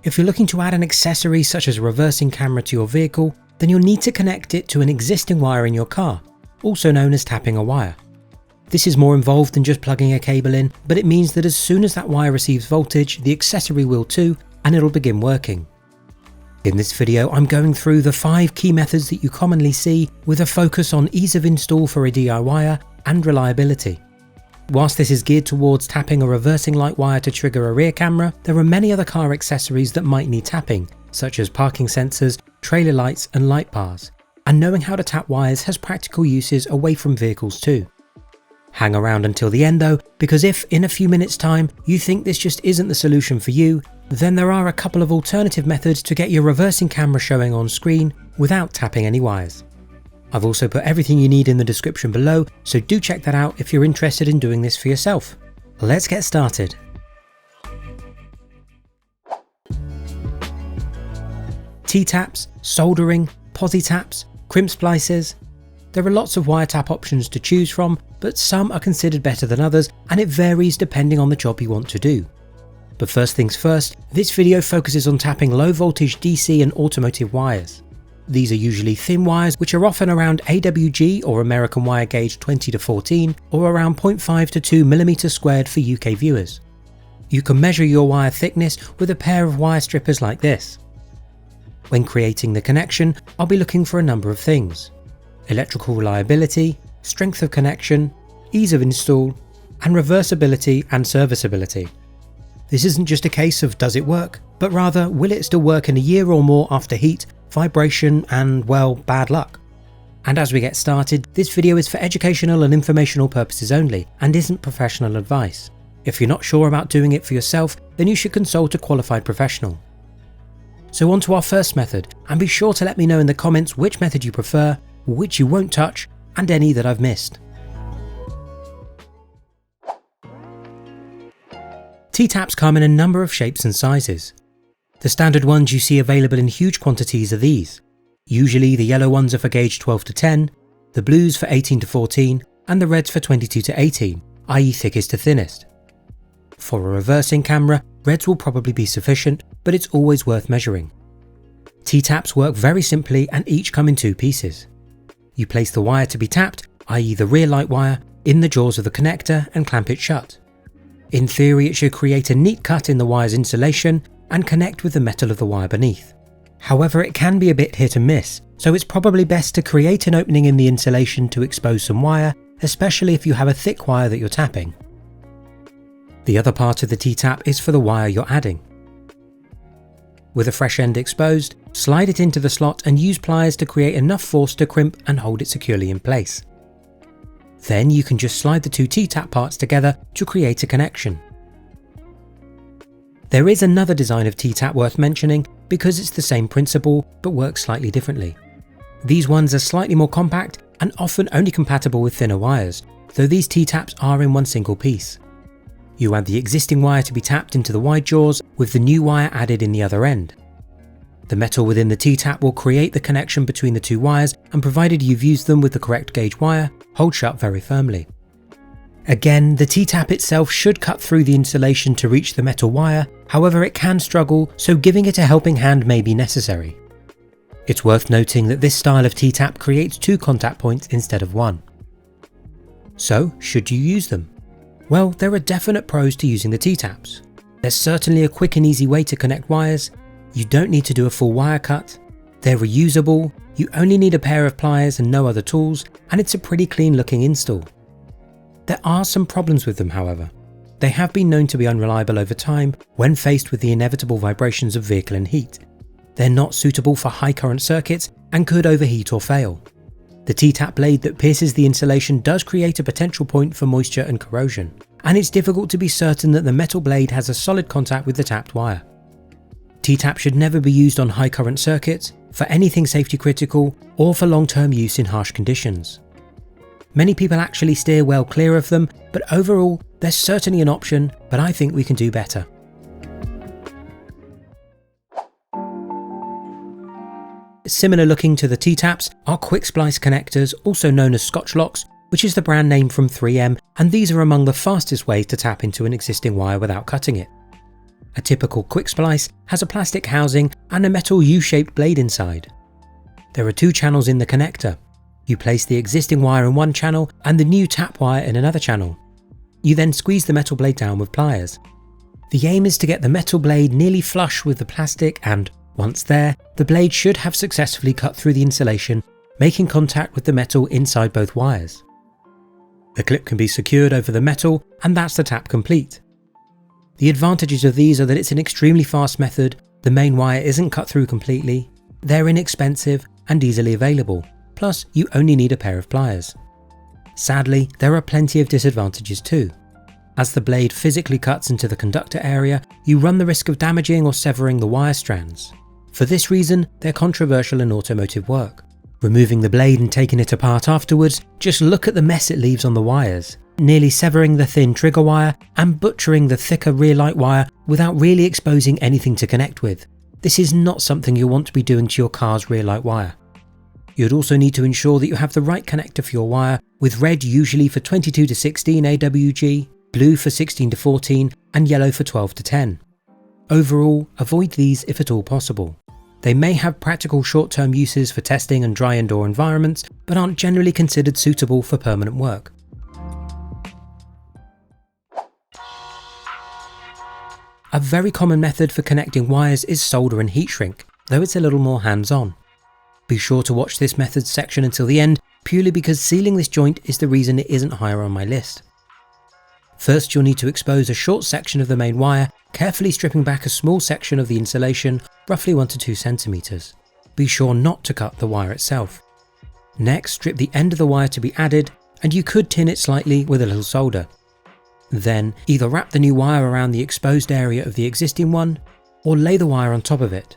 If you're looking to add an accessory such as a reversing camera to your vehicle, then you'll need to connect it to an existing wire in your car, also known as tapping a wire. This is more involved than just plugging a cable in, but it means that as soon as that wire receives voltage, the accessory will too, and it'll begin working. In this video, I'm going through the 5 key methods that you commonly see, with a focus on ease of install for a DIYer and reliability. Whilst this is geared towards tapping a reversing light wire to trigger a rear camera, there are many other car accessories that might need tapping, such as parking sensors, trailer lights and light bars. And knowing how to tap wires has practical uses away from vehicles too. Hang around until the end though, because if in a few minutes time you think this just isn't the solution for you, then there are a couple of alternative methods to get your reversing camera showing on screen without tapping any wires. I've also put everything you need in the description below, so do check that out if you're interested in doing this for yourself. Let's get started. T-taps, soldering, Posi-Taps, crimp splices. There are lots of wire tap options to choose from, but some are considered better than others, and it varies depending on the job you want to do. But first things first, this video focuses on tapping low voltage DC and automotive wires. These are usually thin wires which are often around AWG or American wire gauge 20 to 14 or around 0.5 to 2 mm squared for UK viewers. You can measure your wire thickness with a pair of wire strippers like this. When creating the connection, I'll be looking for a number of things: electrical reliability, strength of connection, ease of install, and reversibility and serviceability. This isn't just a case of does it work, but rather will it still work in a year or more after heat, vibration and, well, bad luck. And as we get started, this video is for educational and informational purposes only and isn't professional advice. If you're not sure about doing it for yourself, then you should consult a qualified professional. So on to our first method, and be sure to let me know in the comments which method you prefer, which you won't touch, and any that I've missed. T-taps come in a number of shapes and sizes. The standard ones you see available in huge quantities are these. Usually the yellow ones are for gauge 12 to 10, the blues for 18 to 14, and the reds for 22 to 18, i.e. thickest to thinnest. For a reversing camera, reds will probably be sufficient, but it's always worth measuring. T-taps work very simply and each come in 2 pieces. You place the wire to be tapped, i.e. the rear light wire, in the jaws of the connector and clamp it shut. In theory, it should create a neat cut in the wire's insulation and connect with the metal of the wire beneath. However, it can be a bit hit and miss, so it's probably best to create an opening in the insulation to expose some wire, especially if you have a thick wire that you're tapping. The other part of the T-tap is for the wire you're adding. With a fresh end exposed, slide it into the slot and use pliers to create enough force to crimp and hold it securely in place. Then you can just slide the 2 T-tap parts together to create a connection. There is another design of T-tap worth mentioning because it's the same principle but works slightly differently. These ones are slightly more compact and often only compatible with thinner wires, though these T-taps are in one single piece. You add the existing wire to be tapped into the wide jaws with the new wire added in the other end. The metal within the T-tap will create the connection between the 2 wires, and provided you've used them with the correct gauge wire, hold shut very firmly. Again, the T-tap itself should cut through the insulation to reach the metal wire, however it can struggle, so giving it a helping hand may be necessary. It's worth noting that this style of T-tap creates 2 contact points instead of 1. So, should you use them? Well, there are definite pros to using the T-taps. There's certainly a quick and easy way to connect wires, you don't need to do a full wire cut, they're reusable, you only need a pair of pliers and no other tools, and it's a pretty clean looking install. There are some problems with them, however. They have been known to be unreliable over time when faced with the inevitable vibrations of vehicle and heat. They're not suitable for high current circuits and could overheat or fail. The T-tap blade that pierces the insulation does create a potential point for moisture and corrosion, and it's difficult to be certain that the metal blade has a solid contact with the tapped wire. T-tap should never be used on high current circuits, for anything safety critical, or for long-term use in harsh conditions. Many people actually steer well clear of them, but overall, they're certainly an option, but I think we can do better. Similar looking to the T-taps are quick splice connectors, also known as Scotchloks, which is the brand name from 3M, and these are among the fastest ways to tap into an existing wire without cutting it. A typical quick splice has a plastic housing and a metal U-shaped blade inside. There are 2 channels in the connector. You place the existing wire in one channel and the new tap wire in another channel. You then squeeze the metal blade down with pliers. The aim is to get the metal blade nearly flush with the plastic, and once there, the blade should have successfully cut through the insulation, making contact with the metal inside both wires. The clip can be secured over the metal, and that's the tap complete. The advantages of these are that it's an extremely fast method, the main wire isn't cut through completely, they're inexpensive and easily available, plus you only need a pair of pliers. Sadly, there are plenty of disadvantages too. As the blade physically cuts into the conductor area, you run the risk of damaging or severing the wire strands. For this reason, they're controversial in automotive work. Removing the blade and taking it apart afterwards, just look at the mess it leaves on the wires, nearly severing the thin trigger wire and butchering the thicker rear light wire without really exposing anything to connect with. This is not something you'll want to be doing to your car's rear light wire. You'd also need to ensure that you have the right connector for your wire, with red usually for 22 to 16 AWG, blue for 16 to 14 and yellow for 12 to 10. Overall, avoid these if at all possible. They may have practical short-term uses for testing and dry indoor environments, but aren't generally considered suitable for permanent work. A very common method for connecting wires is solder and heat shrink, though it's a little more hands-on. Be sure to watch this methods section until the end, purely because sealing this joint is the reason it isn't higher on my list. First, you'll need to expose a short section of the main wire, carefully stripping back a small section of the insulation, roughly 1 to 2 centimeters. Be sure not to cut the wire itself. Next, strip the end of the wire to be added, and you could tin it slightly with a little solder. Then, either wrap the new wire around the exposed area of the existing one, or lay the wire on top of it.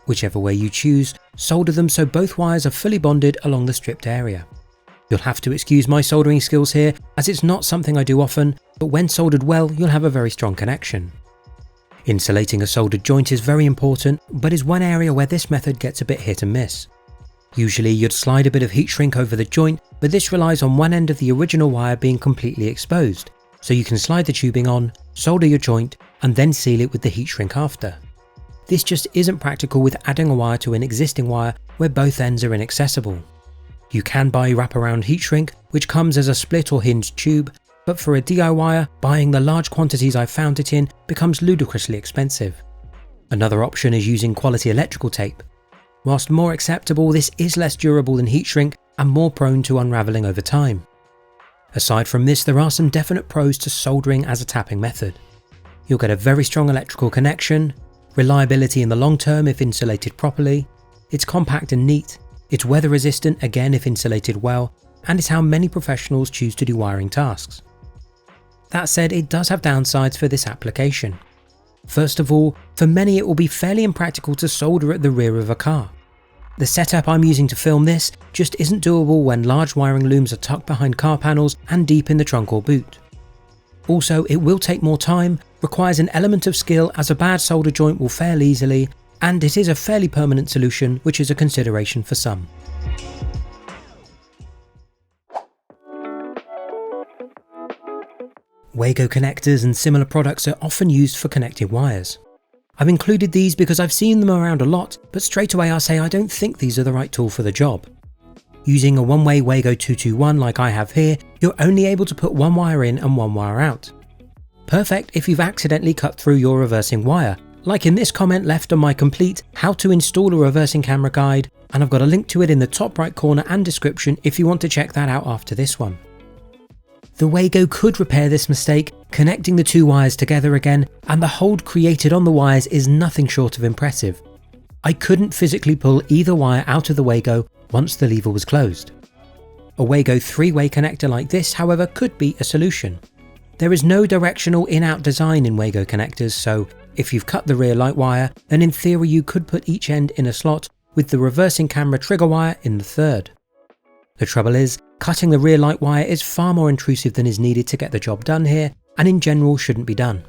Whichever way you choose, solder them so both wires are fully bonded along the stripped area. You'll have to excuse my soldering skills here, as it's not something I do often, but when soldered well, you'll have a very strong connection. Insulating a soldered joint is very important, but is one area where this method gets a bit hit and miss. Usually you'd slide a bit of heat shrink over the joint, but this relies on one end of the original wire being completely exposed, so you can slide the tubing on, solder your joint, and then seal it with the heat shrink after. This just isn't practical with adding a wire to an existing wire where both ends are inaccessible. You can buy wraparound heat shrink, which comes as a split or hinged tube, but for a DIYer, buying the large quantities I've found it in becomes ludicrously expensive. Another option is using quality electrical tape. Whilst more acceptable, this is less durable than heat shrink and more prone to unravelling over time. Aside from this, there are some definite pros to soldering as a tapping method. You'll get a very strong electrical connection, reliability in the long term if insulated properly, it's compact and neat, it's weather resistant again if insulated well, and it's how many professionals choose to do wiring tasks. That said, it does have downsides for this application. First of all, for many it will be fairly impractical to solder at the rear of a car. The setup I'm using to film this just isn't doable when large wiring looms are tucked behind car panels and deep in the trunk or boot. Also, it will take more time, requires an element of skill as a bad solder joint will fail easily, and it is a fairly permanent solution, which is a consideration for some. Wago connectors and similar products are often used for connecting wires. I've included these because I've seen them around a lot, but straight away I'll say I don't think these are the right tool for the job. Using a one-way Wago 221 like I have here, you're only able to put one wire in and one wire out. Perfect if you've accidentally cut through your reversing wire, like in this comment left on my complete How to Install a Reversing Camera guide, and I've got a link to it in the top right corner and description if you want to check that out after this one. The Wago could repair this mistake, connecting the two wires together again, and the hold created on the wires is nothing short of impressive. I couldn't physically pull either wire out of the Wago once the lever was closed. A Wago 3-way connector like this, however, could be a solution. There is no directional in-out design in Wago connectors, so if you've cut the rear light wire, then in theory you could put each end in a slot with the reversing camera trigger wire in the third. The trouble is, cutting the rear light wire is far more intrusive than is needed to get the job done here, and in general shouldn't be done.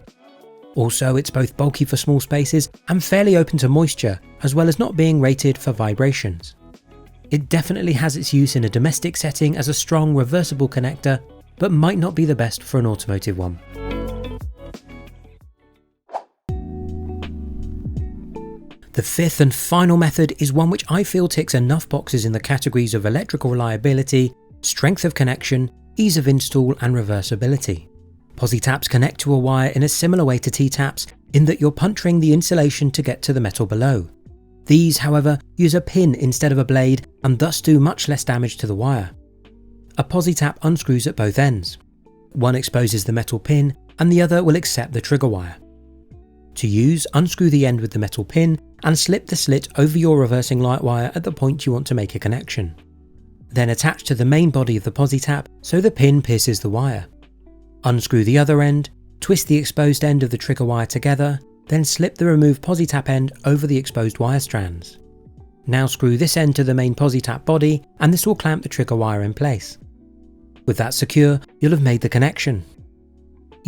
Also, it's both bulky for small spaces and fairly open to moisture, as well as not being rated for vibrations. It definitely has its use in a domestic setting as a strong reversible connector, but might not be the best for an automotive one. The fifth and final method is one which I feel ticks enough boxes in the categories of electrical reliability, strength of connection, ease of install and reversibility. Posi-Taps connect to a wire in a similar way to T-Taps in that you're puncturing the insulation to get to the metal below. These, however, use a pin instead of a blade and thus do much less damage to the wire. A Posi-Tap unscrews at both ends. One exposes the metal pin and the other will accept the trigger wire. To use, unscrew the end with the metal pin and slip the slit over your reversing light wire at the point you want to make a connection. Then attach to the main body of the Posi-Tap so the pin pierces the wire. Unscrew the other end, twist the exposed end of the trigger wire together, then slip the removed Posi-Tap end over the exposed wire strands. Now screw this end to the main Posi-Tap body and this will clamp the trigger wire in place. With that secure, you'll have made the connection.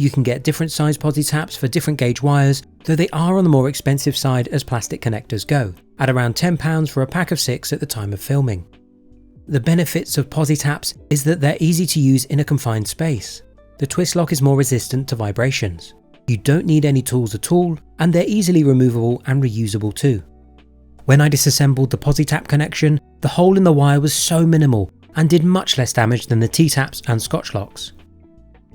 You can get different size Posi-Taps for different gauge wires, though they are on the more expensive side as plastic connectors go, at around £10 for a pack of 6 at the time of filming. The benefits of Posi-Taps is that they're easy to use in a confined space. The twist lock is more resistant to vibrations. You don't need any tools at all, and they're easily removable and reusable too. When I disassembled the Posi-Tap connection, the hole in the wire was so minimal and did much less damage than the T-Taps and Scotchlocks.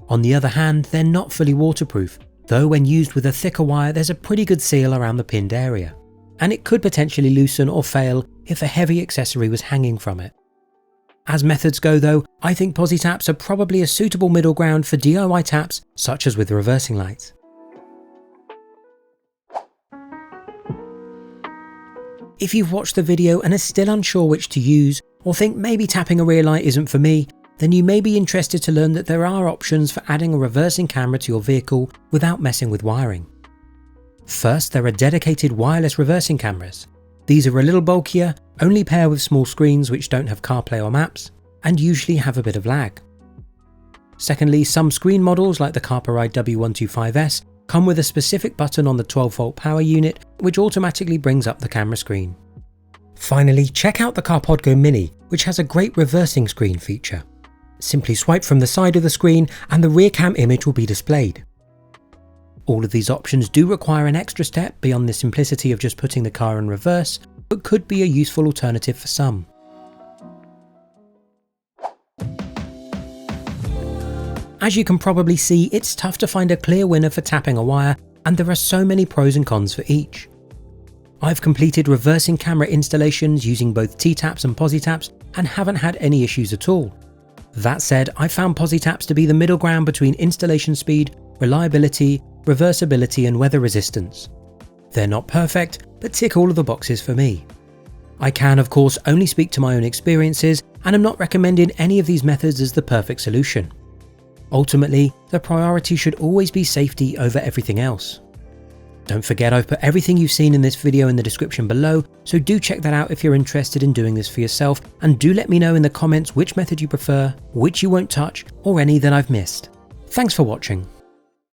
On the other hand, they're not fully waterproof, though when used with a thicker wire there's a pretty good seal around the pinned area, and it could potentially loosen or fail if a heavy accessory was hanging from it. As methods go though, I think Posi-Taps are probably a suitable middle ground for DIY taps such as with reversing lights. If you've watched the video and are still unsure which to use, or think maybe tapping a rear light isn't for me, then you may be interested to learn that there are options for adding a reversing camera to your vehicle without messing with wiring. First, there are dedicated wireless reversing cameras. These are a little bulkier, only pair with small screens which don't have CarPlay or maps, and usually have a bit of lag. Secondly, some screen models like the Carparide W125S come with a specific button on the 12-volt power unit which automatically brings up the camera screen. Finally, check out the Carpodgo Mini, which has a great reversing screen feature. Simply swipe from the side of the screen and the rear cam image will be displayed. All of these options do require an extra step beyond the simplicity of just putting the car in reverse, but could be a useful alternative for some. As you can probably see, it's tough to find a clear winner for tapping a wire, and there are so many pros and cons for each. I've completed reversing camera installations using both T-Taps and Posi-Taps and haven't had any issues at all. That said, I found Posi-Taps to be the middle ground between installation speed, reliability, reversibility and weather resistance. They're not perfect, but tick all of the boxes for me. I can, of course, only speak to my own experiences and am not recommending any of these methods as the perfect solution. Ultimately, the priority should always be safety over everything else. Don't forget I've put everything you've seen in this video in the description below, so do check that out if you're interested in doing this for yourself, and do let me know in the comments which method you prefer, which you won't touch, or any that I've missed. Thanks for watching.